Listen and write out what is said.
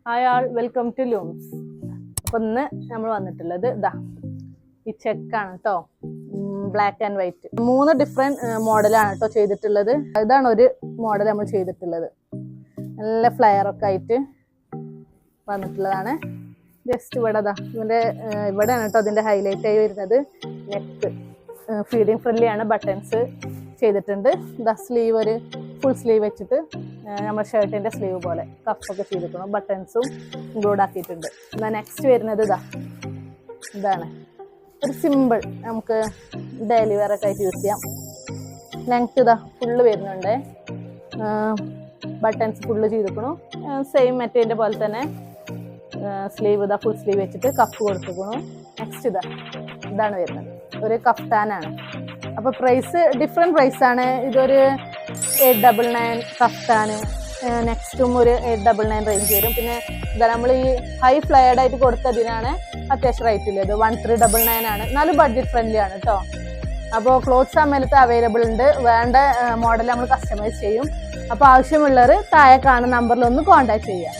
Hi all, welcome to Looms. അപ്പം ഇന്ന് നമ്മൾ വന്നിട്ടുള്ളത് ഇതാ ഈ ചെക്കാണ് കേട്ടോ, ബ്ലാക്ക് ആൻഡ് വൈറ്റ്. 3 ഡിഫറെൻറ്റ് മോഡലാണ് കേട്ടോ ചെയ്തിട്ടുള്ളത്. ഇതാണ് ഒരു മോഡൽ നമ്മൾ ചെയ്തിട്ടുള്ളത്. നല്ല ഫ്ലയറൊക്കെ ആയിട്ട് വന്നിട്ടുള്ളതാണ്. ജസ്റ്റ് ഇവിടെ ഇതാ ഇവിടെയാണ് കേട്ടോ അതിൻ്റെ ഹൈലൈറ്റ് ആയി വരുന്നത്. നെക്ക് ഫീഡിങ് ഫ്രണ്ട്ലി ആണ്, ബട്ടൺസ് ചെയ്തിട്ടുണ്ട്. ഇതാ സ്ലീവ് ഒരു ഫുൾ സ്ലീവ് വെച്ചിട്ട് നമ്മുടെ ഷർട്ടിൻ്റെ സ്ലീവ് പോലെ കഫൊക്കെ ചെയ്തിരിക്കണം. ബട്ടൺസും ഇൻക്ലൂഡ് ആക്കിയിട്ടുണ്ട്. എന്നാൽ നെക്സ്റ്റ് വരുന്നത് ഇതാണ് ഒരു സിമ്പിൾ, നമുക്ക് ഡെയിലി വെയർ ഒക്കെ ആയിട്ട് യൂസ് ചെയ്യാം. ലെങ്ത് ഫുള്ള് വരുന്നുണ്ട്. ബട്ടൺസ് ഫുള്ള് ചെയ്തിരിക്കണം. സെയിം മെറ്റീരിയലിൻ്റെ പോലെ തന്നെ സ്ലീവ് ഫുൾ സ്ലീവ് വെച്ചിട്ട് കഫ് കൊടുത്തിരിക്കണം. നെക്സ്റ്റ് ഇതാണ് വരുന്നത്, ഒരു കഫ്താനാണ്. അപ്പോൾ പ്രൈസ് ഡിഫറെൻറ്റ് പ്രൈസാണ്. ഇതൊരു 899 കഫ്താന്. നെക്സ്റ്റും ഒരു 899 റേഞ്ച് വരും. പിന്നെ നമ്മൾ ഈ ഹൈ ഫ്ലയർഡ് ആയിട്ട് കൊടുത്തതിനാണ് അത്യാവശ്യം റേറ്റ് ഇല്ലത്. 1399 ആണ്. എന്നാലും ബഡ്ജറ്റ് ഫ്രണ്ട്ലി ആണ് കേട്ടോ. അപ്പോൾ ക്ലോത്ത്സ് അമ്മേലത്ത് അവൈലബിൾ ഉണ്ട്. വേണ്ട മോഡൽ നമ്മൾ കസ്റ്റമൈസ് ചെയ്യും. അപ്പോൾ ആവശ്യമുള്ളവർ താഴെ കാണുന്ന നമ്പറിലൊന്ന് കോൺടാക്ട് ചെയ്യുക.